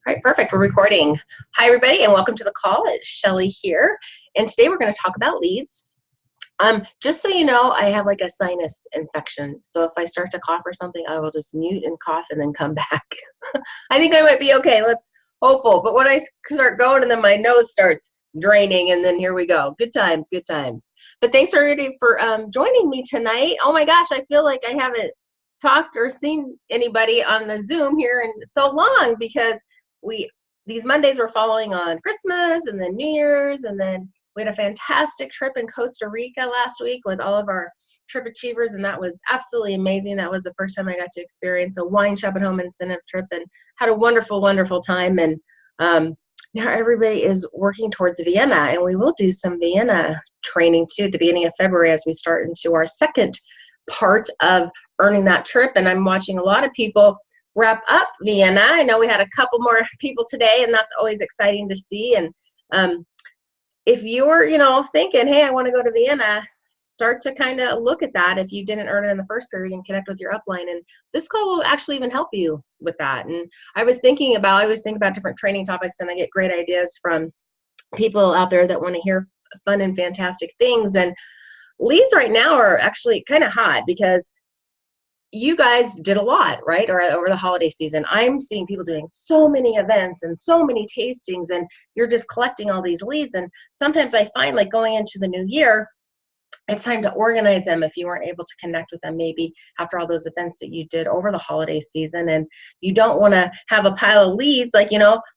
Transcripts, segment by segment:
All right, perfect. We're recording. Hi, everybody, and welcome to the call. It's Shelly here, and today we're going to talk about leads. Just so you know, I have like a sinus infection, so if I start to cough or something, I will just mute and cough and then come back. I think I might be okay. Let's hopeful. But when I start going, and then my nose starts draining, and then here we go. Good times, good times. But thanks everybody for joining me tonight. Oh my gosh, I feel like I haven't talked or seen anybody on the Zoom here in so long because these Mondays were following on Christmas and then New Year's, and then we had a fantastic trip in Costa Rica last week with all of our trip achievers, and that was absolutely amazing. That was the first time I got to experience a wine shop at home incentive trip and had a wonderful, wonderful time. And now everybody is working towards Vienna, and we will do some Vienna training too at the beginning of February as we start into our second part of earning that trip. And I'm watching a lot of people wrap up Vienna. I know we had a couple more people today, and that's always exciting to see. And if you're, thinking, hey, I want to go to Vienna, start to kind of look at that if you didn't earn it in the first period and connect with your upline. And this call will actually even help you with that. And I always think about different training topics, and I get great ideas from people out there that want to hear fun and fantastic things. And leads right now are actually kind of hot because you guys did a lot, right? Or over the holiday season, I'm seeing people doing so many events and so many tastings, and you're just collecting all these leads. And sometimes I find, like, going into the new year, it's time to organize them if you weren't able to connect with them maybe after all those events that you did over the holiday season. And you don't want to have a pile of leads, like,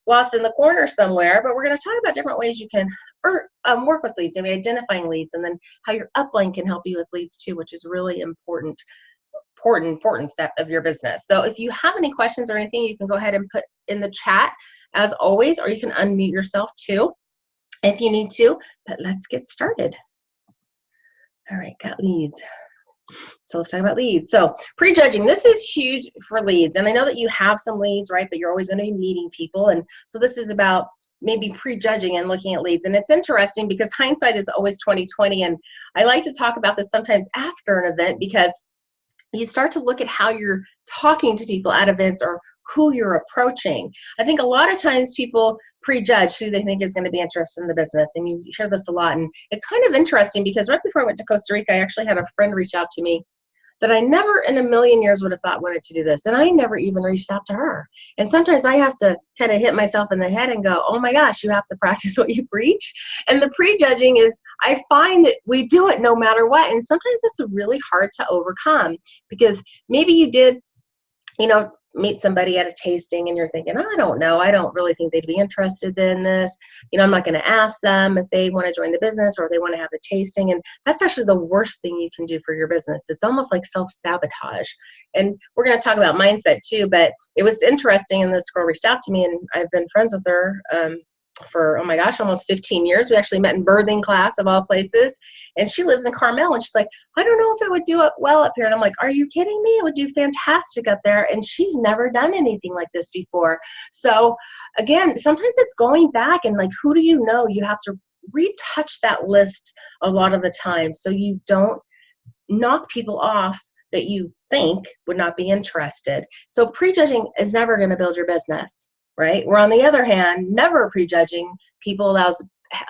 lost in the corner somewhere. But we're going to talk about different ways you can work with leads, identifying leads, and then how your upline can help you with leads too, which is really important step of your business. So if you have any questions or anything, you can go ahead and put in the chat as always, or you can unmute yourself too if you need to. But let's get started. All right, got leads. So let's talk about leads. So prejudging, this is huge for leads. And I know that you have some leads, right? But you're always going to be meeting people. And so this is about maybe prejudging and looking at leads. And it's interesting because hindsight is always 20/20. And I like to talk about this sometimes after an event, because you start to look at how you're talking to people at events or who you're approaching. I think a lot of times people prejudge who they think is going to be interested in the business, and you hear this a lot. And it's kind of interesting because right before I went to Costa Rica, I actually had a friend reach out to me that I never in a million years would have thought wanted to do this. And I never even reached out to her. And sometimes I have to kind of hit myself in the head and go, oh my gosh, you have to practice what you preach. And the prejudging is, I find that we do it no matter what. And sometimes it's really hard to overcome because maybe you did, meet somebody at a tasting and you're thinking, I don't know, I don't really think they'd be interested in this. I'm not going to ask them if they want to join the business or if they want to have a tasting. And that's actually the worst thing you can do for your business. It's almost like self-sabotage. And we're going to talk about mindset too, but it was interesting. And this girl reached out to me, and I've been friends with her for, oh my gosh, almost 15 years. We actually met in birthing class of all places. And she lives in Carmel, and she's like, I don't know if it would do it well up here. And I'm like, are you kidding me? It would do fantastic up there. And she's never done anything like this before. So again, sometimes it's going back and like, who do you know? You have to retouch that list a lot of the time so you don't knock people off that you think would not be interested. So prejudging is never going to build your business, right? Where on the other hand, never prejudging people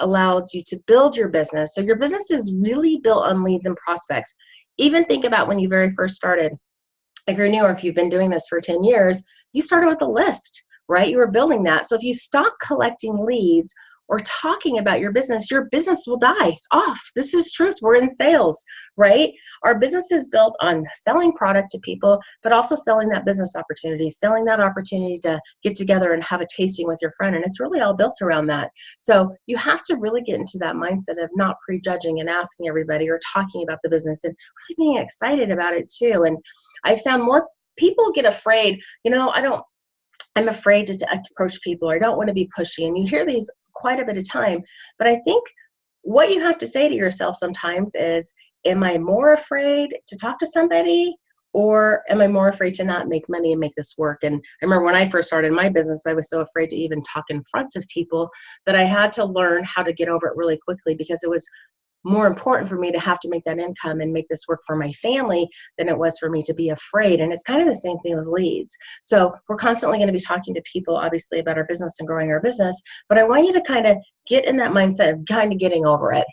allows you to build your business. So your business is really built on leads and prospects. Even think about when you very first started. If you're new or if you've been doing this for 10 years, you started with a list, right? You were building that. So if you stop collecting leads or talking about your business will die off. This is truth. We're in sales, right? Our business is built on selling product to people, but also selling that business opportunity, selling that opportunity to get together and have a tasting with your friend. And it's really all built around that. So you have to really get into that mindset of not prejudging and asking everybody or talking about the business and really being excited about it too. And I found more people get afraid, I'm afraid to approach people, or I don't want to be pushy. And you hear these quite a bit of time. But I think what you have to say to yourself sometimes is, am I more afraid to talk to somebody, or am I more afraid to not make money and make this work? And I remember when I first started my business, I was so afraid to even talk in front of people that I had to learn how to get over it really quickly, because it was more important for me to have to make that income and make this work for my family than it was for me to be afraid. And it's kind of the same thing with leads. So we're constantly going to be talking to people, obviously, about our business and growing our business. But I want you to kind of get in that mindset of kind of getting over it.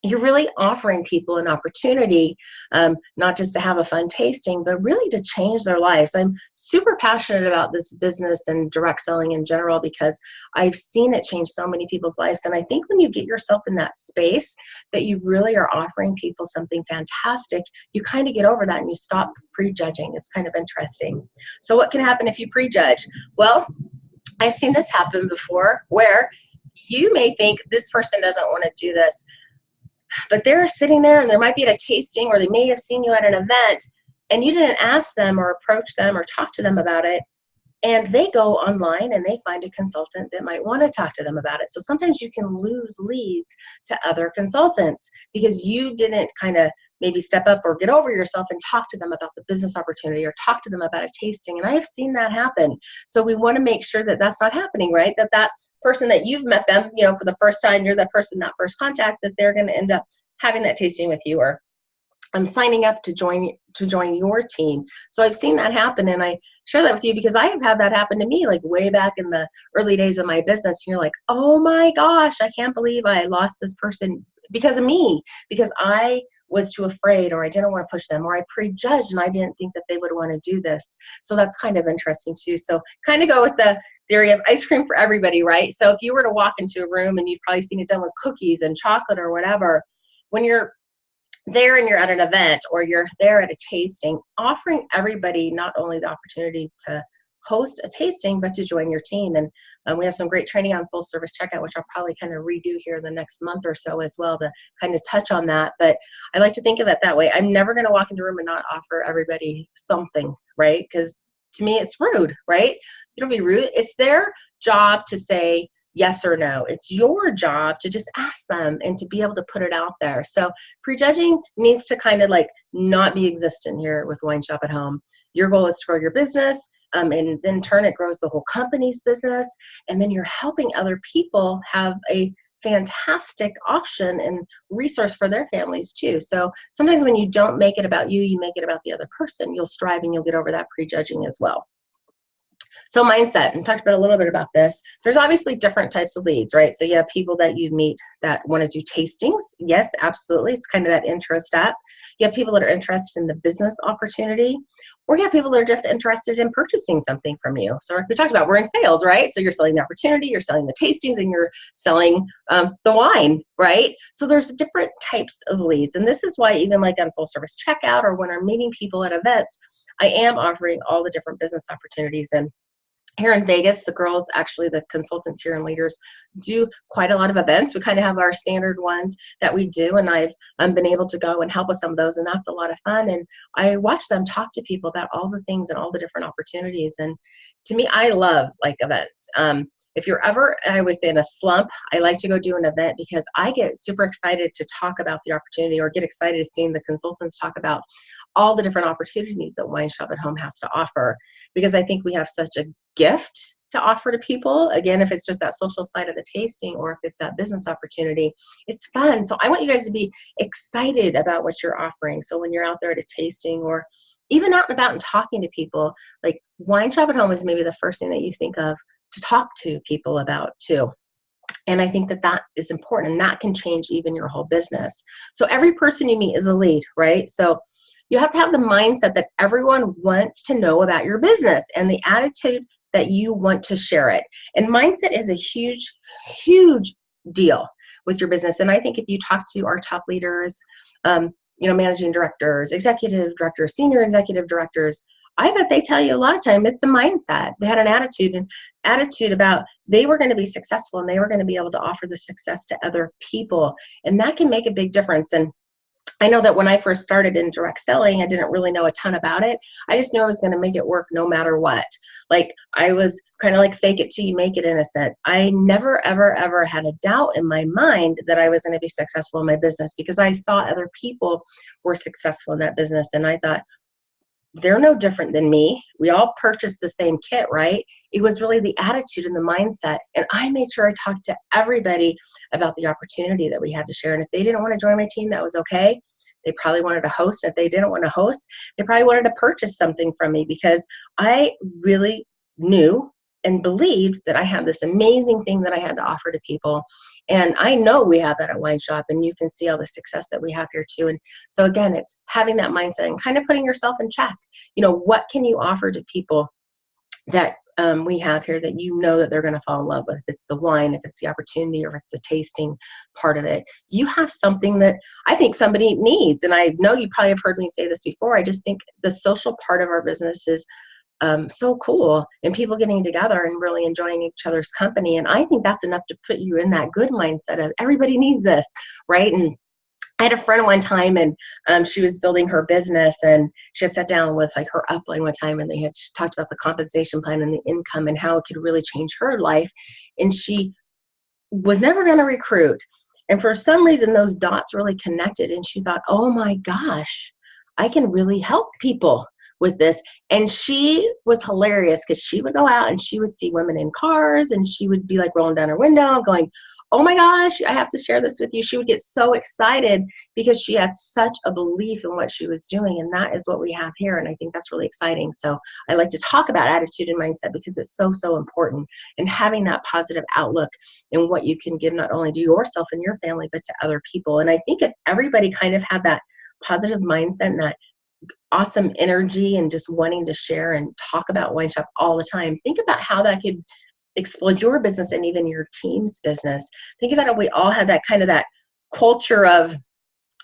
You're really offering people an opportunity, not just to have a fun tasting, but really to change their lives. I'm super passionate about this business and direct selling in general because I've seen it change so many people's lives. And I think when you get yourself in that space that you really are offering people something fantastic, you kind of get over that and you stop prejudging. It's kind of interesting. So what can happen if you prejudge? Well, I've seen this happen before where you may think this person doesn't want to do this, but they're sitting there and there might be at a tasting or they may have seen you at an event and you didn't ask them or approach them or talk to them about it. And they go online and they find a consultant that might want to talk to them about it. So sometimes you can lose leads to other consultants because you didn't kind of maybe step up or get over yourself and talk to them about the business opportunity or talk to them about a tasting. And I have seen that happen. So we want to make sure that that's not happening, right? That person that you've met them, for the first time, you're that person, that first contact, that they're going to end up having that tasting with you, or I'm signing up to join your team. So I've seen that happen, and I share that with you because I have had that happen to me, like way back in the early days of my business. And you're like, oh my gosh, I can't believe I lost this person because of me, because I was too afraid, or I didn't want to push them, or I prejudged and I didn't think that they would want to do this. So that's kind of interesting too. So kind of go with the theory of ice cream for everybody, right? So if you were to walk into a room and you've probably seen it done with cookies and chocolate or whatever, when you're there and you're at an event or you're there at a tasting, offering everybody not only the opportunity to host a tasting, but to join your team. And we have some great training on full service checkout, which I'll probably kind of redo here in the next month or so as well to kind of touch on that. But I like to think of it that way. I'm never going to walk into a room and not offer everybody something, right? Because to me, it's rude, right? You don't be rude. It's their job to say yes or no. It's your job to just ask them and to be able to put it out there. So prejudging needs to kind of like not be existent here with Wine Shop at Home. Your goal is to grow your business, and then in turn it grows the whole company's business, and then you're helping other people have a fantastic option and resource for their families too. So sometimes when you don't make it about you, you make it about the other person. You'll strive and you'll get over that prejudging as well. So mindset, and talked about a little bit about this. There's obviously different types of leads, right? So you have people that you meet that want to do tastings. Yes, absolutely. It's kind of that intro step. You have people that are interested in the business opportunity, or you have people that are just interested in purchasing something from you. So like we talked about, we're in sales, right? So you're selling the opportunity, you're selling the tastings, and you're selling the wine, right? So there's different types of leads. And this is why even like on full service checkout or when I'm meeting people at events, I am offering all the different business opportunities. And here in Vegas, the girls, actually the consultants here and leaders, do quite a lot of events. We kind of have our standard ones that we do, and I've been able to go and help with some of those, and that's a lot of fun. And I watch them talk to people about all the things and all the different opportunities. And to me, I love like events. If you're ever, I always say, in a slump, I like to go do an event because I get super excited to talk about the opportunity, or get excited seeing the consultants talk about all the different opportunities that Wine Shop at Home has to offer, because I think we have such a gift to offer to people. Again, if it's just that social side of the tasting, or if it's that business opportunity, it's fun. So I want you guys to be excited about what you're offering. So when you're out there at a tasting, or even out and about and talking to people, like Wine Shop at Home is maybe the first thing that you think of to talk to people about too. And I think that that is important, and that can change even your whole business. So every person you meet is a lead, right? So you have to have the mindset that everyone wants to know about your business, and the attitude that you want to share it. And mindset is a huge, huge deal with your business. And I think if you talk to our top leaders, managing directors, executive directors, senior executive directors, I bet they tell you a lot of time it's a mindset. They had an attitude about they were going to be successful, and they were going to be able to offer the success to other people. And that can make a big difference. And I know that when I first started in direct selling, I didn't really know a ton about it. I just knew I was going to make it work no matter what. Like I was kind of like fake it till you make it in a sense. I never, ever, ever had a doubt in my mind that I was going to be successful in my business, because I saw other people were successful in that business. And I thought, they're no different than me. We all purchased the same kit, right? It was really the attitude and the mindset. And I made sure I talked to everybody about the opportunity that we had to share. And if they didn't want to join my team, that was okay. They probably wanted to host. If they didn't want to host, they probably wanted to purchase something from me, because I really knew and believed that I had this amazing thing that I had to offer to people. And I know we have that at WineShop, and you can see all the success that we have here too. And so again, it's having that mindset and kind of putting yourself in check. What can you offer to people that we have here that you know that they're going to fall in love with? If it's the wine, if it's the opportunity, or if it's the tasting part of it, you have something that I think somebody needs. And I know you probably have heard me say this before. I just think the social part of our business is so cool, and people getting together and really enjoying each other's company. And I think that's enough to put you in that good mindset of everybody needs this, right? And I had a friend one time, and she was building her business, and she had sat down with like her upline one time, and they had talked about the compensation plan and the income and how it could really change her life. And she was never going to recruit. And for some reason, those dots really connected, and she thought, oh my gosh, I can really help people with this. And she was hilarious, because she would go out and she would see women in cars, and she would be like rolling down her window going, oh my gosh, I have to share this with you. She would get so excited because she had such a belief in what she was doing. And that is what we have here. And I think that's really exciting. So I like to talk about attitude and mindset, because it's so, so important. And having that positive outlook in what you can give, not only to yourself and your family, but to other people. And I think if everybody kind of had that positive mindset and that awesome energy and just wanting to share and talk about WineShop all the time, think about how that could explode your business and even your team's business. Think about it. We all had that kind of that culture of,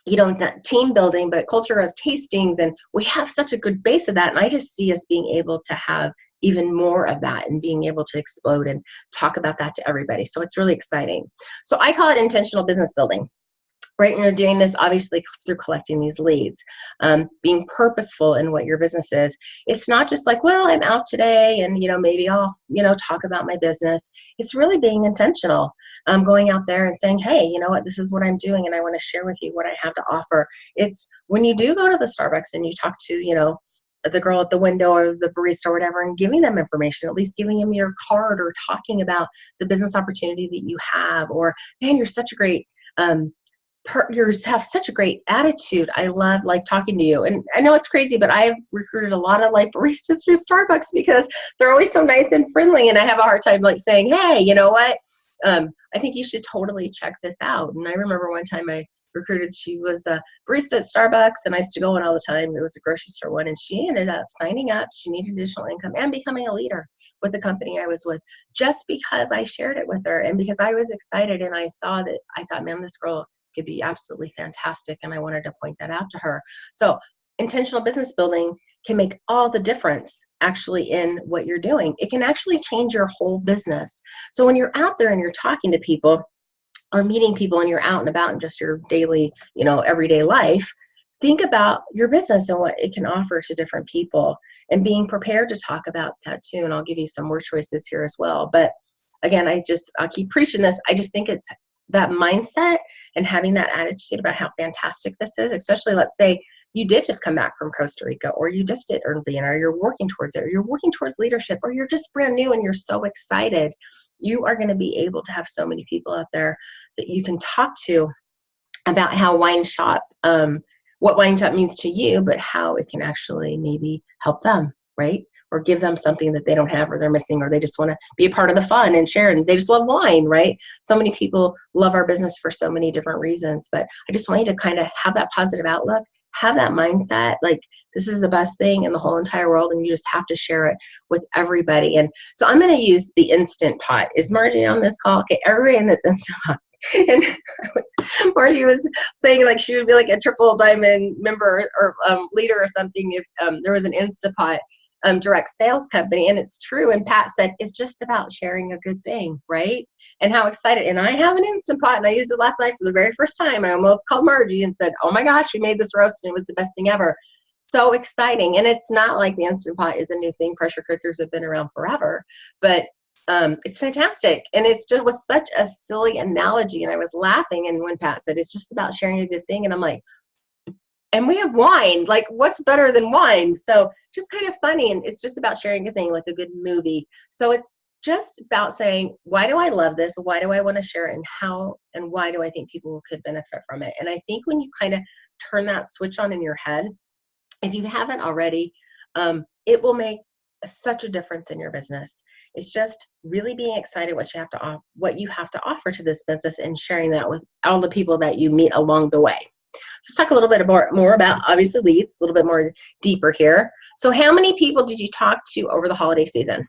not team building, but culture of tastings. And we have such a good base of that. And I just see us being able to have even more of that and being able to explode and talk about that to everybody. So it's really exciting. So I call it intentional business building. Right, and you're doing this obviously through collecting these leads, being purposeful in what your business is. It's not just like, well, I'm out today and, maybe I'll, talk about my business. It's really being intentional, going out there and saying, hey, you know what, this is what I'm doing, and I want to share with you what I have to offer. It's when you do go to the Starbucks and you talk to, the girl at the window or the barista or whatever, and giving them information, at least giving them your card or talking about the business opportunity that you have, or, man, you're such a great, you have such a great attitude. I love talking to you. And I know it's crazy, but I've recruited a lot of baristas through Starbucks because they're always so nice and friendly. And I have a hard time saying, hey, you know what? I think you should totally check this out. And I remember one time I recruited, she was a barista at Starbucks, and I used to go in all the time. It was a grocery store one, and she ended up signing up. She needed additional income and becoming a leader with the company I was with, just because I shared it with her and because I was excited. And I saw that, I thought, man, this girl could be absolutely fantastic, and I wanted to point that out to her. So intentional business building can make all the difference actually in what you're doing. It can actually change your whole business. So when you're out there and you're talking to people or meeting people, and you're out and about in just your daily, everyday life, think about your business and what it can offer to different people, and being prepared to talk about that too. And I'll give you some word choices here as well. But again, I'll keep preaching this. I just think it's that mindset and having that attitude about how fantastic this is, especially let's say you did just come back from Costa Rica, or you just did early, or you're working towards it, or you're working towards leadership, or you're just brand new and you're so excited. You are going to be able to have so many people out there that you can talk to about how WineShop, what WineShop means to you, but how it can actually maybe help them, right? Or give them something that they don't have, or they're missing, or they just want to be a part of the fun and share, and they just love wine, right? So many people love our business for so many different reasons, but I just want you to kind of have that positive outlook, have that mindset, this is the best thing in the whole entire world, and you just have to share it with everybody. And so I'm going to use the Instant Pot. Is Margie on this call? Okay, everybody in this Instant Pot. And Margie was saying she would be a triple diamond member or leader or something if there was an Instapot direct sales company. And it's true. And Pat said, it's just about sharing a good thing, right? And how excited. And I have an Instant Pot, and I used it last night for the very first time. I almost called Margie and said, oh my gosh, we made this roast and it was the best thing ever. So exciting. And it's not like the Instant Pot is a new thing. Pressure cookers have been around forever, but it's fantastic. And it's just was such a silly analogy. And I was laughing. And when Pat said, it's just about sharing a good thing. And I'm like, and we have wine. Like, what's better than wine? So just kind of funny. And it's just about sharing a thing, like a good movie. So it's just about saying, why do I love this? Why do I want to share it? And how and why do I think people could benefit from it? And I think when you kind of turn that switch on in your head, if you haven't already, it will make such a difference in your business. It's just really being excited what you have to offer to this business and sharing that with all the people that you meet along the way. Let's talk a little bit more about, obviously, leads, a little bit more deeper here. So how many people did you talk to over the holiday season?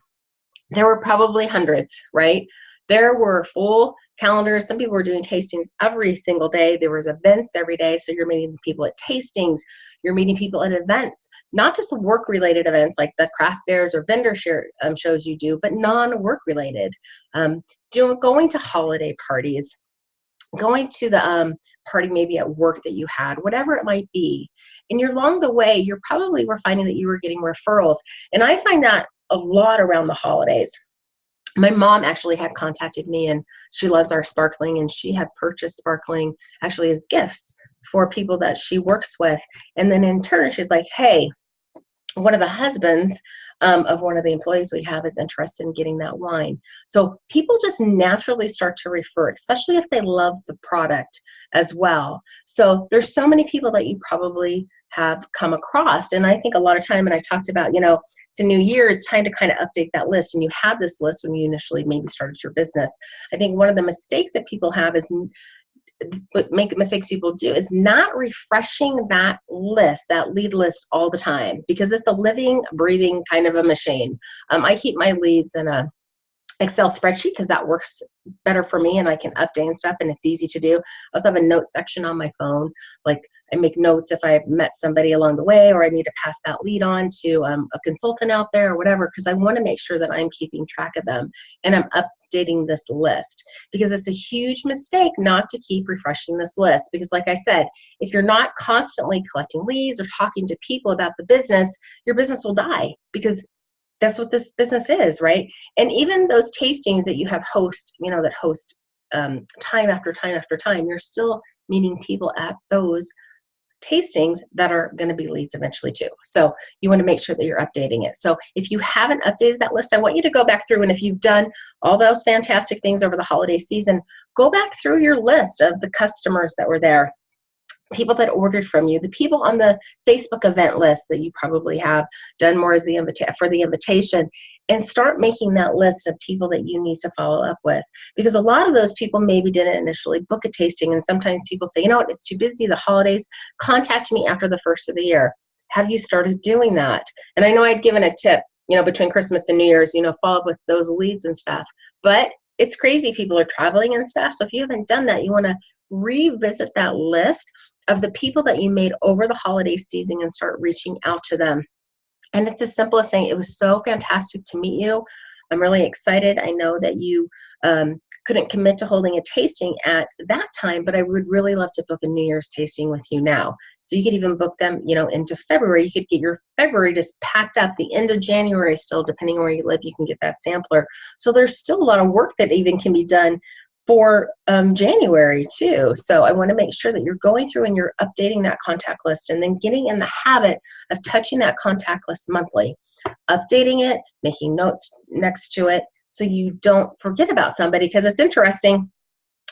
There were probably hundreds, right? There were full calendars. Some people were doing tastings every single day. There was events every day. So you're meeting people at tastings. You're meeting people at events, not just work-related events like the craft fairs or vendor shows you do, but non-work related. Going to holiday parties, going to the party maybe at work that you had, whatever it might be. And you're along the way, you probably were finding that you were getting referrals. And I find that a lot around the holidays. My mom actually had contacted me, and she loves our sparkling, and she had purchased sparkling actually as gifts for people that she works with. And then in turn, she's like, hey, one of the husbands of one of the employees we have is interested in getting that wine. So people just naturally start to refer, especially if they love the product as well. So there's so many people that you probably have come across. And I think a lot of time, and I talked about, it's a new year, it's time to kind of update that list. And you had this list when you initially maybe started your business. I think one of the mistakes that people have is mistakes people do is not refreshing that list, that lead list all the time, because it's a living, breathing kind of a machine. I keep my leads in a Excel spreadsheet because that works better for me, and I can update and stuff, and it's easy to do. I also have a note section on my phone. Like, I make notes if I've met somebody along the way, or I need to pass that lead on to a consultant out there or whatever, because I want to make sure that I'm keeping track of them and I'm updating this list, because it's a huge mistake not to keep refreshing this list. Because like I said, if you're not constantly collecting leads or talking to people about the business, your business will die, because that's what this business is, right? And even those tastings that you have host time after time after time, you're still meeting people at those tastings that are going to be leads eventually too. So you want to make sure that you're updating it. So if you haven't updated that list, I want you to go back through, and if you've done all those fantastic things over the holiday season, go back through your list of the customers that were there, people that ordered from you, the people on the Facebook event list that you probably have done more as for the invitation, and start making that list of people that you need to follow up with. Because a lot of those people maybe didn't initially book a tasting, and sometimes people say, you know what, it's too busy, the holidays, contact me after the first of the year. Have you started doing that? And I know I'd given a tip, between Christmas and New Year's, follow up with those leads and stuff. But it's crazy, people are traveling and stuff. So if you haven't done that, you want to revisit that list of the people that you made over the holiday season and start reaching out to them. And it's as simple as saying, it was so fantastic to meet you. I'm really excited. I know that you couldn't commit to holding a tasting at that time, but I would really love to book a New Year's tasting with you now. So you could even book them, into February. You could get your February just packed up. The end of January still, depending on where you live, you can get that sampler. So there's still a lot of work that even can be done for January too. So I want to make sure that you're going through and you're updating that contact list, and then getting in the habit of touching that contact list monthly, updating it, making notes next to it so you don't forget about somebody. Because it's interesting,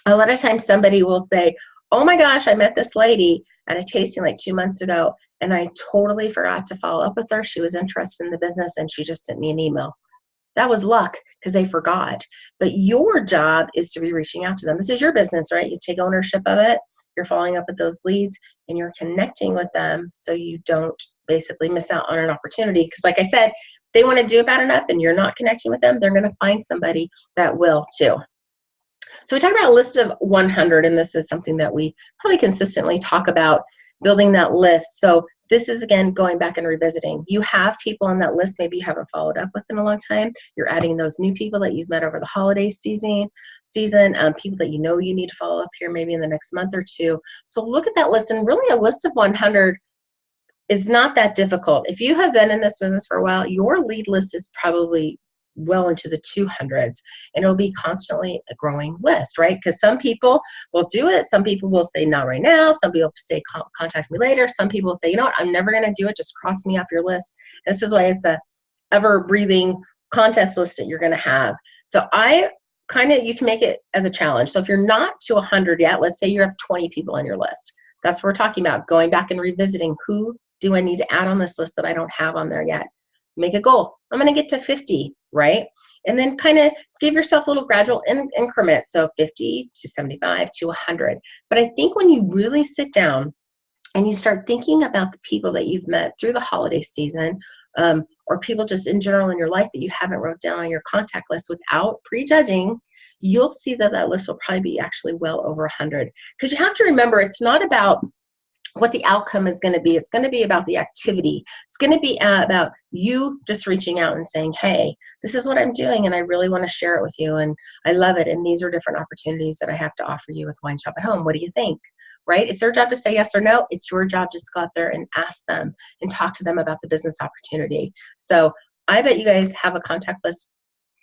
a lot of times somebody will say, oh my gosh, I met this lady at a tasting like 2 months ago, and I totally forgot to follow up with her. She was interested in the business and she just sent me an email. That was luck, because they forgot. But your job is to be reaching out to them. This is your business, right? You take ownership of it. You're following up with those leads, and you're connecting with them so you don't basically miss out on an opportunity. Because like I said, they want to do bad enough and you're not connecting with them, they're going to find somebody that will too. So we talked about a list of 100, and this is something that we probably consistently talk about, building that list. So this is, again, going back and revisiting. You have people on that list maybe you haven't followed up with in a long time. You're adding those new people that you've met over the holiday season, people that you need to follow up here maybe in the next month or two. So look at that list, and really a list of 100 is not that difficult. If you have been in this business for a while, your lead list is probably well into the 200s, and it'll be constantly a growing list, right? Because some people will do it. Some people will say, not right now. Some people say, contact me later. Some people will say, you know what, I'm never going to do it. Just cross me off your list. And this is why it's a ever breathing contest list that you're going to have. So you can make it as a challenge. So if you're not to 100 yet, let's say you have 20 people on your list. That's what we're talking about, going back and revisiting, who do I need to add on this list that I don't have on there yet? Make a goal. I'm going to get to 50, right? And then kind of give yourself a little gradual increment. So 50 to 75 to 100. But I think when you really sit down and you start thinking about the people that you've met through the holiday season, or people just in general in your life that you haven't wrote down on your contact list without prejudging, you'll see that that list will probably be actually well over 100. Because you have to remember, it's not about what the outcome is going to be. It's going to be about the activity. It's going to be about you just reaching out and saying, hey, this is what I'm doing, and I really want to share it with you, and I love it, and these are different opportunities that I have to offer you with WineShop at Home. What do you think? Right? It's their job to say yes or no. It's your job just to go out there and ask them and talk to them about the business opportunity. So I bet you guys have a contact list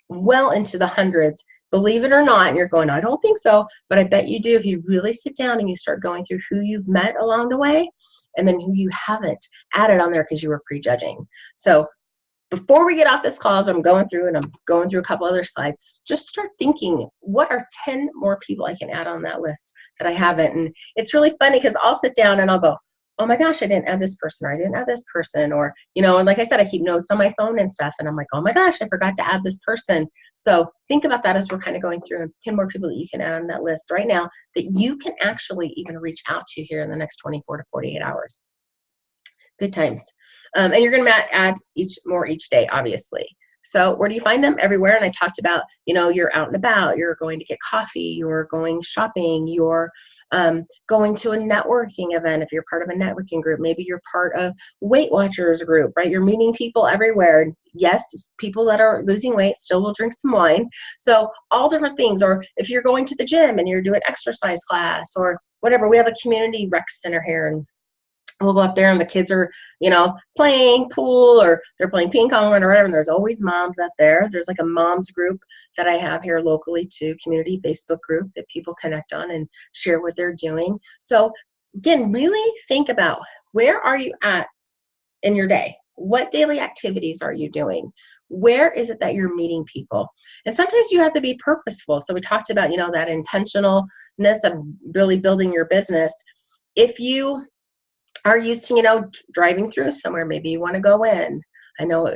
well into the hundreds. Believe it or not, and you're going, I don't think so, but I bet you do if you really sit down and you start going through who you've met along the way and then who you haven't added on there because you were prejudging. So before we get off this call, as I'm going through a couple other slides, just start thinking, what are 10 more people I can add on that list that I haven't? And it's really funny because I'll sit down and I'll go, oh my gosh, I didn't add this person, or I didn't add this person, or, and like I said, I keep notes on my phone and stuff, and I'm like, oh my gosh, I forgot to add this person. So think about that as we're kind of going through 10 more people that you can add on that list right now that you can actually even reach out to here in the next 24 to 48 hours. Good times. And you're going to add more each day, obviously. So where do you find them? Everywhere. And I talked about, you're out and about, you're going to get coffee, you're going shopping, you're going to a networking event if you're part of a networking group. Maybe you're part of Weight Watchers group, right? You're meeting people everywhere. Yes, people that are losing weight still will drink some wine. So all different things. Or if you're going to the gym and you're doing exercise class or whatever, we have a community rec center here, and we'll go up there and the kids are, playing pool or they're playing ping pong or whatever. And there's always moms up there. There's like a moms group that I have here locally too, community Facebook group that people connect on and share what they're doing. So again, really think about, where are you at in your day? What daily activities are you doing? Where is it that you're meeting people? And sometimes you have to be purposeful. So we talked about, that intentionalness of really building your business. If you are used to, driving through somewhere, maybe you want to go in. I know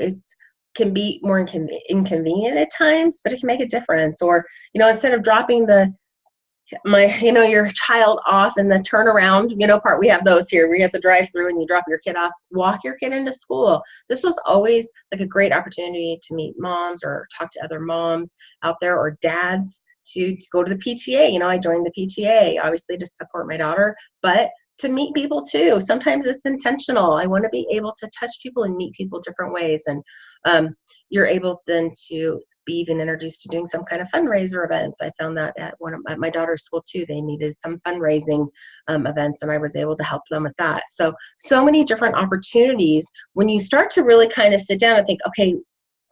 can be more inconvenient at times, but it can make a difference. Or, instead of dropping your child off in the turnaround, part, we have those here. We have to drive through and you drop your kid off, walk your kid into school. This was always like a great opportunity to meet moms or talk to other moms out there, or dads to go to the PTA. I joined the PTA, obviously to support my daughter, but to meet people too. Sometimes it's intentional. I want to be able to touch people and meet people different ways. And you're able then to be even introduced to doing some kind of fundraiser events. I found that at at my daughter's school too. They needed some fundraising events, and I was able to help them with that. So many different opportunities when you start to really kind of sit down and think, okay,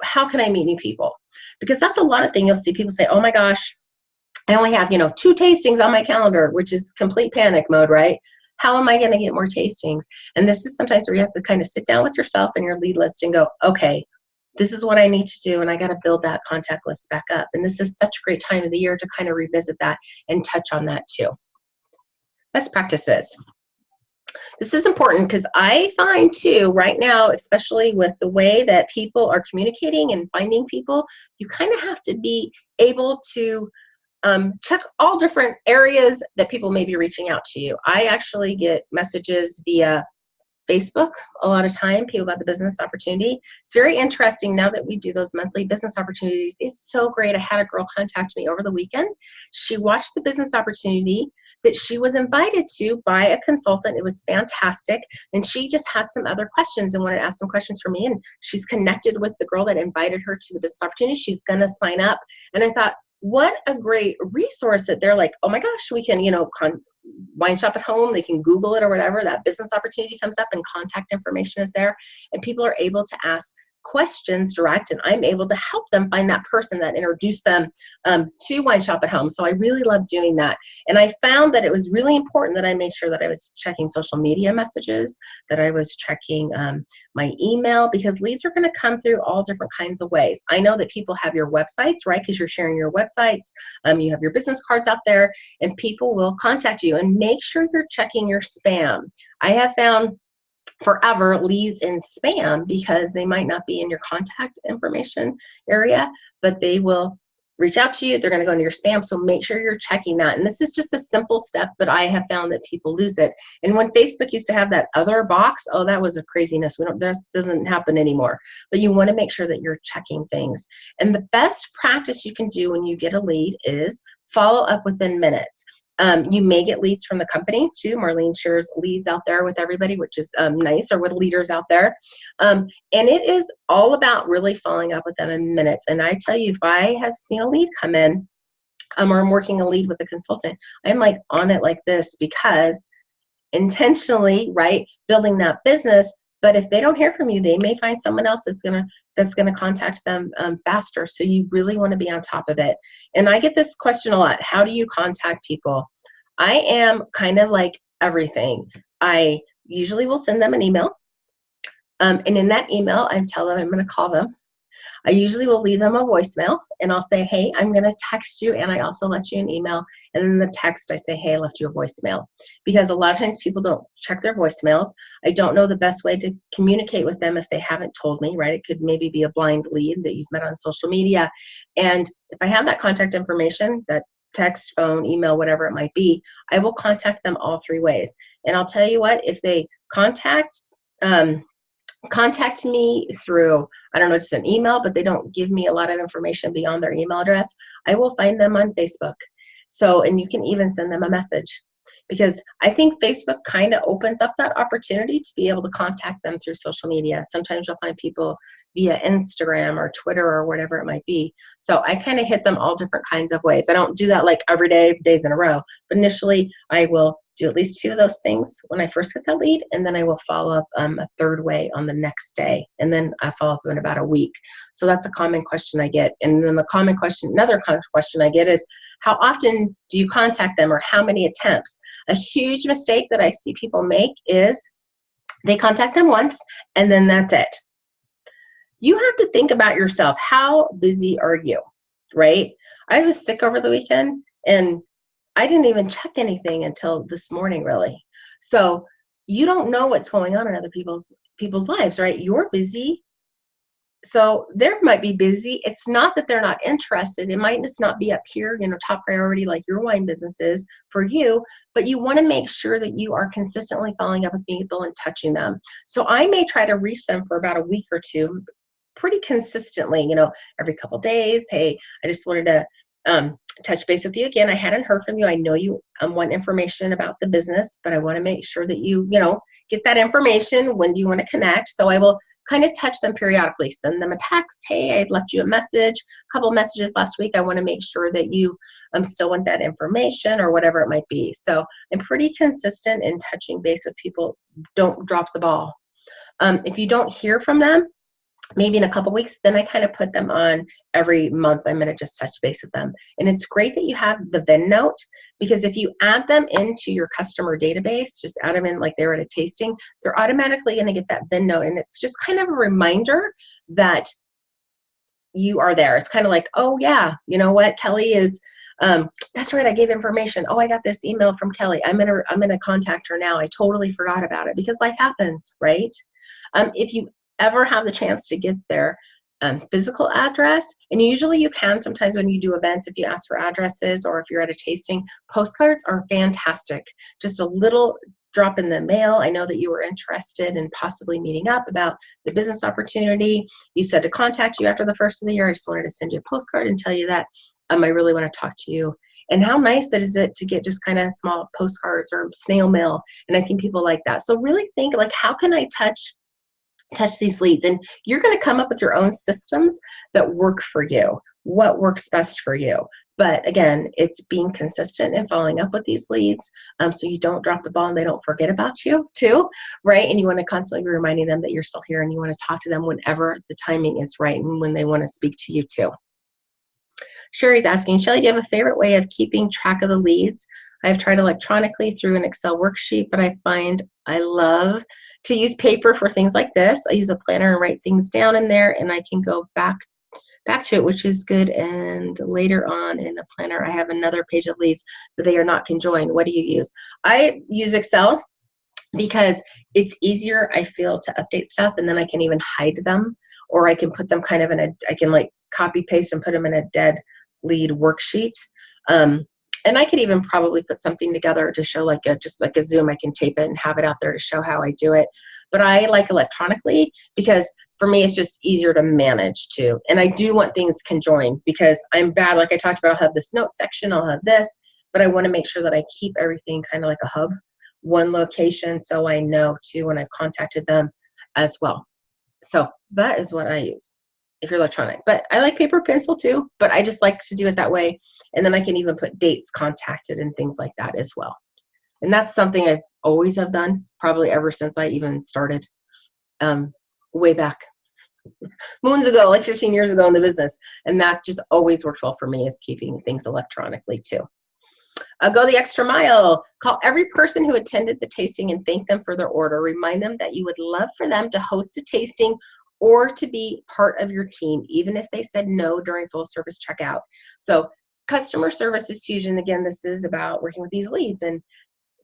how can I meet new people? Because that's a lot of things. You'll see people say, oh my gosh, I only have, 2 tastings on my calendar, which is complete panic mode, right? How am I going to get more tastings? And this is sometimes where you have to kind of sit down with yourself and your lead list and go, okay, this is what I need to do, and I got to build that contact list back up. And this is such a great time of the year to kind of revisit that and touch on that too. Best practices. This is important because I find too, right now, especially with the way that people are communicating and finding people, you kind of have to be able to check all different areas that people may be reaching out to you. I actually get messages via Facebook a lot of time, people about the business opportunity. It's very interesting now that we do those monthly business opportunities. It's so great. I had a girl contact me over the weekend. She watched the business opportunity that she was invited to by a consultant. It was fantastic. And she just had some other questions and wanted to ask some questions for me. And she's connected with the girl that invited her to the business opportunity. She's going to sign up. And I thought, what a great resource that they're like, oh my gosh, we can, WineShop at Home, they can Google it or whatever, that business opportunity comes up and contact information is there. And people are able to ask questions direct, and I'm able to help them find that person that introduced them to Wine Shop at Home. So I really love doing that. And I found that it was really important that I made sure that I was checking social media messages, that I was checking my email, because leads are going to come through all different kinds of ways. I know that people have your websites, right? Because you're sharing your websites. You have your business cards out there, and people will contact you. And make sure you're checking your spam. I have found forever leads in spam because they might not be in your contact information area, but they will reach out to you. They're going to go into your spam. So make sure you're checking that. And this is just a simple step, but I have found that people lose it. And when Facebook used to have that other box, oh, that was a craziness. That doesn't happen anymore. But you want to make sure that you're checking things. And the best practice you can do when you get a lead is follow up within minutes. You may get leads from the company too. Marlene shares leads out there with everybody, which is nice, or with leaders out there. And it is all about really following up with them in minutes. And I tell you, if I have seen a lead come in, or I'm working a lead with a consultant, I'm like on it like this, because intentionally, right, building that business. But if they don't hear from you, they may find someone else that's gonna contact them faster. So you really want to be on top of it. And I get this question a lot: how do you contact people? I am kind of like everything. I usually will send them an email, and in that email, I tell them I'm going to call them. I usually will leave them a voicemail, and I'll say, hey, I'm going to text you, and I also let you an email. And in the text, I say, hey, I left you a voicemail. Because a lot of times people don't check their voicemails. I don't know the best way to communicate with them if they haven't told me, right? It could maybe be a blind lead that you've met on social media. And if I have that contact information, that text, phone, email, whatever it might be, I will contact them all three ways. And I'll tell you what, if they contact me through, I don't know, just an email, but they don't give me a lot of information beyond their email address, I will find them on Facebook. So, and you can even send them a message, because I think Facebook kind of opens up that opportunity to be able to contact them through social media. Sometimes you'll find people via Instagram or Twitter or whatever it might be. So I kind of hit them all different kinds of ways. I don't do that like every day, days in a row, but initially I will do at least two of those things when I first get that lead, and then I will follow up a third way on the next day, and then I follow up in about a week. So that's a common question I get. And then another common question I get is, how often do you contact them, or how many attempts? A huge mistake that I see people make is they contact them once and then that's it. You have to think about yourself. How busy are you, right? I was sick over the weekend, and I didn't even check anything until this morning, really. So you don't know what's going on in other people's lives, right? You're busy. So they might be busy. It's not that they're not interested. It might just not be up here, top priority like your wine business is for you, but you want to make sure that you are consistently following up with people and touching them. So I may try to reach them for about a week or two, pretty consistently, every couple days. Hey, I just wanted to touch base with you again. I hadn't heard from you. I know you want information about the business, but I want to make sure that you get that information. When do you want to connect? So I will kind of touch them periodically, send them a text. Hey, I left you a message, a couple messages last week. I want to make sure that you still want that information, or whatever it might be. So I'm pretty consistent in touching base with people. Don't drop the ball. If you don't hear from them, maybe in a couple weeks, then I kind of put them on every month. I'm going to just touch base with them. And it's great that you have the VIN note, because if you add them into your customer database, just add them in like they were at a tasting, they're automatically going to get that VIN note. And it's just kind of a reminder that you are there. It's kind of like, oh yeah, you know what, Kelly is, that's right, I gave information. Oh, I got this email from Kelly. I'm gonna contact her now. I totally forgot about it, because life happens, right? If you ever have the chance to get their physical address, and usually you can sometimes when you do events, if you ask for addresses, or if you're at a tasting, postcards are fantastic. Just a little drop in the mail. I know that you were interested in possibly meeting up about the business opportunity. You said to contact you after the first of the year. I just wanted to send you a postcard and tell you that I really want to talk to you. And how nice is it to get just kind of small postcards or snail mail? And I think people like that. So really think, like, how can I touch these leads? And you're going to come up with your own systems that work for you. What works best for you? But again, it's being consistent and following up with these leads, so you don't drop the ball and they don't forget about you too, right? And you want to constantly be reminding them that you're still here, and you want to talk to them whenever the timing is right and when they want to speak to you too. Sherry's asking, Shelly, do you have a favorite way of keeping track of the leads? I've tried electronically through an Excel worksheet, but I find I love to use paper for things like this. I use a planner and write things down in there, and I can go back to it, which is good. And later on in the planner, I have another page of leads, but they are not conjoined. What do you use? I use Excel because it's easier, I feel, to update stuff, and then I can even hide them, or I can put them kind of in a, I can like copy paste and put them in a dead lead worksheet. And I could even probably put something together to show like just like a Zoom. I can tape it and have it out there to show how I do it. But I like electronically because for me, it's just easier to manage too. And I do want things conjoined because I'm bad. Like I talked about, I'll have this note section, I'll have this, but I want to make sure that I keep everything kind of like a hub, one location, so I know too when I've contacted them as well. So that is what I use if you're electronic. But I like paper pencil too, but I just like to do it that way. And then I can even put dates contacted and things like that as well. And that's something I always have done, probably ever since I even started way back moons ago, like 15 years ago in the business. And that's just always worked well for me, is keeping things electronically too. Go the extra mile. Call every person who attended the tasting and thank them for their order. Remind them that you would love for them to host a tasting or to be part of your team, even if they said no during full service checkout. So customer service is huge. And again, this is about working with these leads, and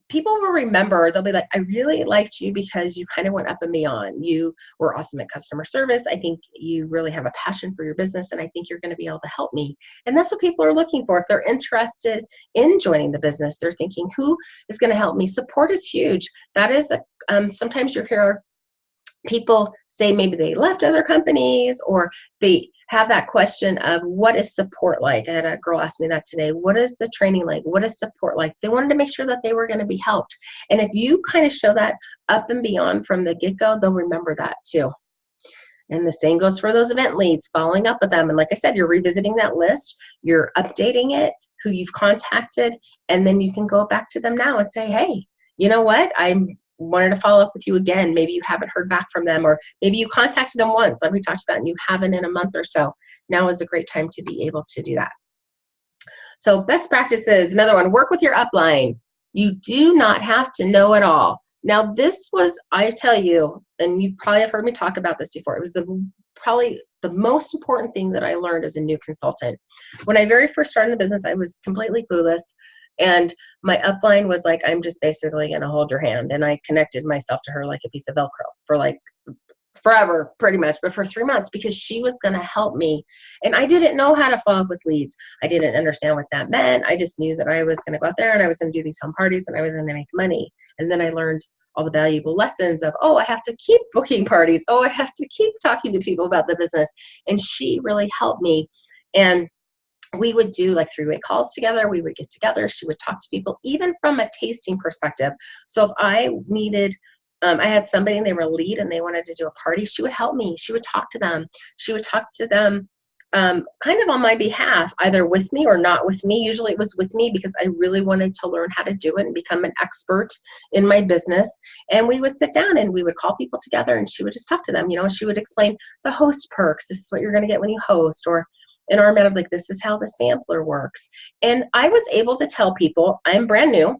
people will remember. They'll be like, I really liked you because you kind of went up and beyond. You were awesome at customer service. I think you really have a passion for your business, and I think you're going to be able to help me. And that's what people are looking for. If they're interested in joining the business, they're thinking, who is going to help me? Support is huge. That is, sometimes you hear people say maybe they left other companies, or they have that question of what is support like. I had a girl ask me that today. What is the training like? What is support like? They wanted to make sure that they were going to be helped. And if you kind of show that up and beyond from the get-go, they'll remember that too. And the same goes for those event leads, following up with them. And like I said, you're revisiting that list, you're updating it, who you've contacted, and then you can go back to them now and say, hey, you know what? I wanted to follow up with you again. Maybe you haven't heard back from them, or maybe you contacted them once, like we talked about, and you haven't in a month or so. Now is a great time to be able to do that. So best practices, another one, work with your upline. You do not have to know it all. Now this was, I tell you, and you probably have heard me talk about this before, it was probably the most important thing that I learned as a new consultant. When I very first started in the business, I was completely clueless. And my upline was like, I'm just basically going to hold your hand. And I connected myself to her like a piece of Velcro for like forever, pretty much, but for 3 months, because she was going to help me. And I didn't know how to follow up with leads. I didn't understand what that meant. I just knew that I was going to go out there and I was going to do these home parties and I was going to make money. And then I learned all the valuable lessons of, oh, I have to keep booking parties. Oh, I have to keep talking to people about the business. And she really helped me. And we would do like 3-way calls together. We would get together. She would talk to people, even from a tasting perspective. So if I needed, I had somebody and they were a lead and they wanted to do a party, she would help me. She would talk to them. She would talk to them kind of on my behalf, either with me or not with me. Usually it was with me because I really wanted to learn how to do it and become an expert in my business. And we would sit down and we would call people together and she would just talk to them. You know, she would explain the host perks. This is what you're going to get when you host, or in our method, like, this is how the sampler works. And I was able to tell people, I'm brand new,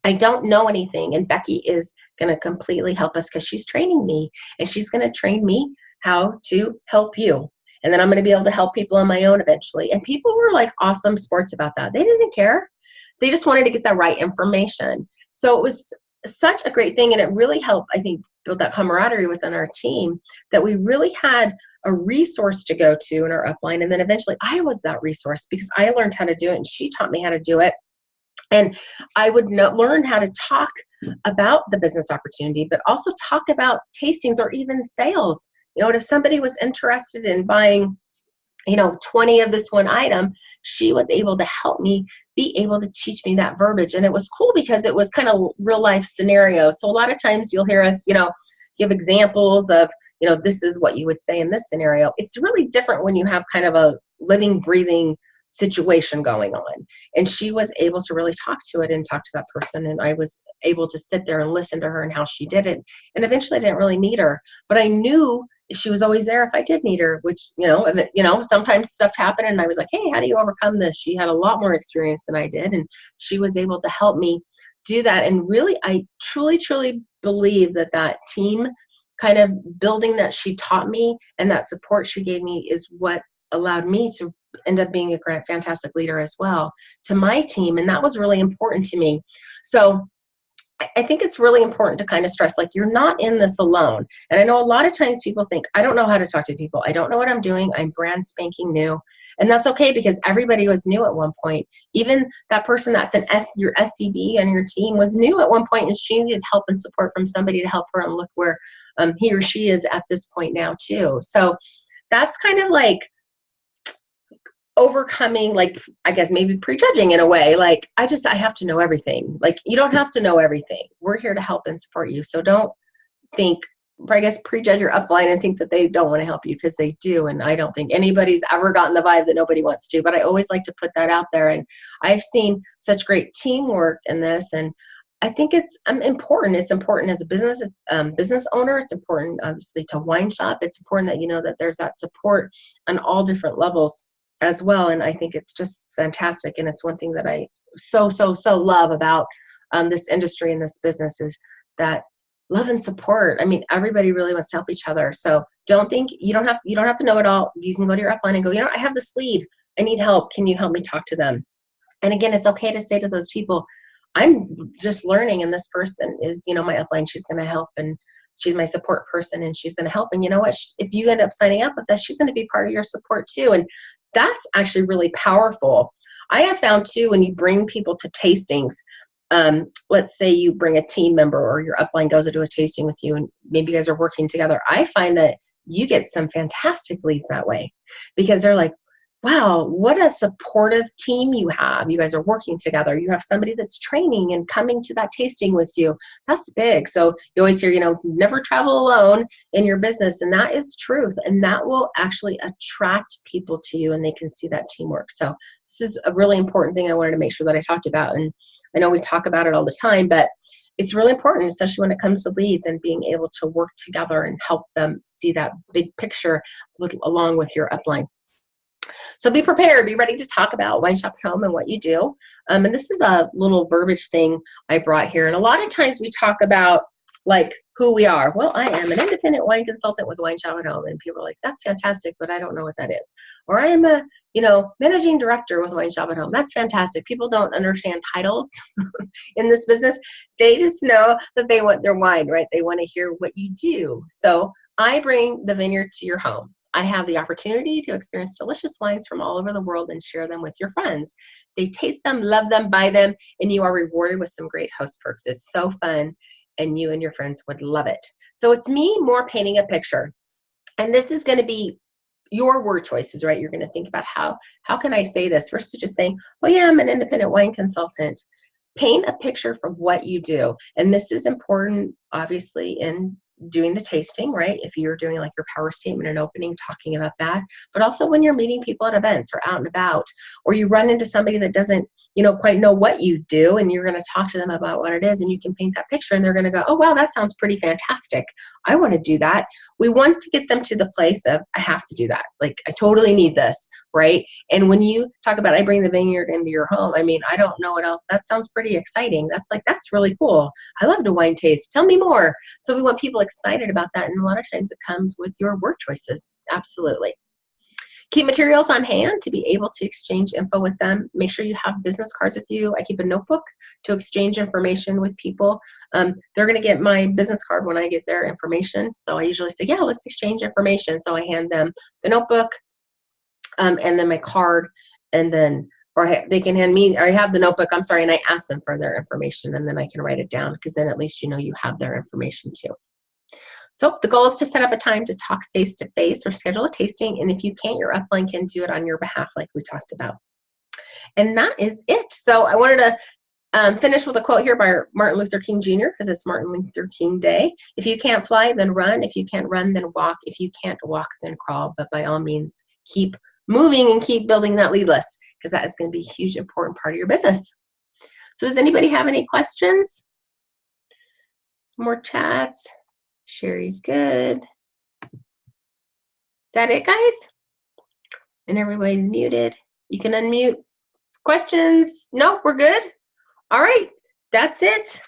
I don't know anything, and Becky is going to completely help us because she's training me, and she's going to train me how to help you. And then I'm going to be able to help people on my own eventually. And people were like awesome sports about that. They didn't care. They just wanted to get the right information. So it was such a great thing, and it really helped, I think, build that camaraderie within our team, that we really had a resource to go to in our upline. And then eventually I was that resource because I learned how to do it and she taught me how to do it. And I would learn how to talk about the business opportunity, but also talk about tastings or even sales. You know, if somebody was interested in buying, 20 of this one item, she was able to help me be able to teach me that verbiage. And it was cool because it was kind of real life scenarios. So a lot of times you'll hear us, give examples of, this is what you would say in this scenario. It's really different when you have kind of a living, breathing situation going on. And she was able to really talk to it and talk to that person. And I was able to sit there and listen to her and how she did it. And eventually I didn't really need her, but I knew she was always there if I did need her, which, sometimes stuff happened and I was like, hey, how do you overcome this? She had a lot more experience than I did. And she was able to help me do that. And really, I truly, truly believe that that team kind of building that she taught me and that support she gave me is what allowed me to end up being a great, fantastic leader as well to my team. And that was really important to me. So I think it's really important to kind of stress, like, you're not in this alone. And I know a lot of times people think, I don't know how to talk to people. I don't know what I'm doing. I'm brand spanking new. And that's okay, because everybody was new at one point. Even that person that's your SCD on your team was new at one point, and she needed help and support from somebody to help her, and look where he or she is at this point now too. So that's kind of like overcoming, like, I guess maybe prejudging in a way. Like, I have to know everything. Like, you don't have to know everything. We're here to help and support you. So don't think, or I guess prejudge your upline and think that they don't want to help you, because they do. And I don't think anybody's ever gotten the vibe that nobody wants to, but I always like to put that out there. And I've seen such great teamwork in this. And I think it's important. It's important as a business, business owner. It's important, obviously, to WineShop. It's important that you know that there's that support on all different levels as well. And I think it's just fantastic. And it's one thing that I so love about this industry and this business, is that love and support. I mean, everybody really wants to help each other. So don't think you don't have to know it all. You can go to your upline and go, I have this lead. I need help. Can you help me talk to them? And again, it's okay to say to those people, I'm just learning, and this person is, my upline. She's going to help, and she's my support person, and she's going to help. And you know what? If you end up signing up with us, she's going to be part of your support too. And that's actually really powerful. I have found too, when you bring people to tastings, let's say you bring a team member, or your upline goes into a tasting with you, and maybe you guys are working together. I find that you get some fantastic leads that way, because they're like, wow, what a supportive team you have. You guys are working together. You have somebody that's training and coming to that tasting with you. That's big. So you always hear, never travel alone in your business. And that is truth. And that will actually attract people to you, and they can see that teamwork. So this is a really important thing I wanted to make sure that I talked about. And I know we talk about it all the time, but it's really important, especially when it comes to leads and being able to work together and help them see that big picture along with your upline. So be prepared, be ready to talk about WineShop at Home and what you do. And this is a little verbiage thing I brought here. And a lot of times we talk about, like, who we are. Well, I am an independent wine consultant with WineShop at Home. And people are like, that's fantastic, but I don't know what that is. Or I am a, managing director with WineShop at Home. That's fantastic. People don't understand titles in this business. They just know that they want their wine, right? They want to hear what you do. So I bring the vineyard to your home. I have the opportunity to experience delicious wines from all over the world and share them with your friends. They taste them, love them, buy them, and you are rewarded with some great host perks. It's so fun, and you and your friends would love it. So it's me more painting a picture. And this is going to be your word choices, right? You're going to think about how can I say this versus just saying, oh yeah, I'm an independent wine consultant. Paint a picture for what you do. And this is important, obviously, in doing the tasting, right? If you're doing like your power statement and opening, talking about that, but also when you're meeting people at events or out and about, or you run into somebody that doesn't, quite know what you do, and you're going to talk to them about what it is, and you can paint that picture, and they're going to go, oh, wow, that sounds pretty fantastic. I want to do that. We want to get them to the place of, I have to do that. Like, I totally need this, right? And when you talk about, I bring the vineyard into your home, I mean, I don't know what else. That sounds pretty exciting. That's really cool. I love to wine taste. Tell me more. So we want people excited about that. And a lot of times it comes with your word choices. Absolutely. Keep materials on hand to be able to exchange info with them. Make sure you have business cards with you. I keep a notebook to exchange information with people. They're going to get my business card when I get their information. So I usually say, yeah, let's exchange information. So I hand them the notebook and then my card, and then, they can hand me, or I have the notebook, I'm sorry, and I ask them for their information, and then I can write it down, because then at least you have their information too. So the goal is to set up a time to talk face-to-face or schedule a tasting. And if you can't, your upline can do it on your behalf, like we talked about. And that is it. So I wanted to finish with a quote here by Martin Luther King Jr., because it's Martin Luther King Day. If you can't fly, then run. If you can't run, then walk. If you can't walk, then crawl. But by all means, keep moving and keep building that lead list. because that is going to be a huge, important part of your business. So does anybody have any questions? More chats? Sherry's good. Is that it, guys? And everybody's muted. You can unmute. Questions? No, we're good? All right, that's it.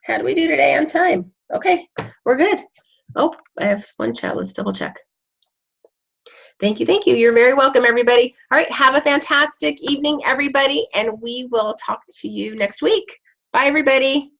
How do we do today on time? Okay, we're good. Oh, I have one chat. Let's double check. Thank you, thank you. You're very welcome, everybody. All right, have a fantastic evening, everybody, and we will talk to you next week. Bye, everybody.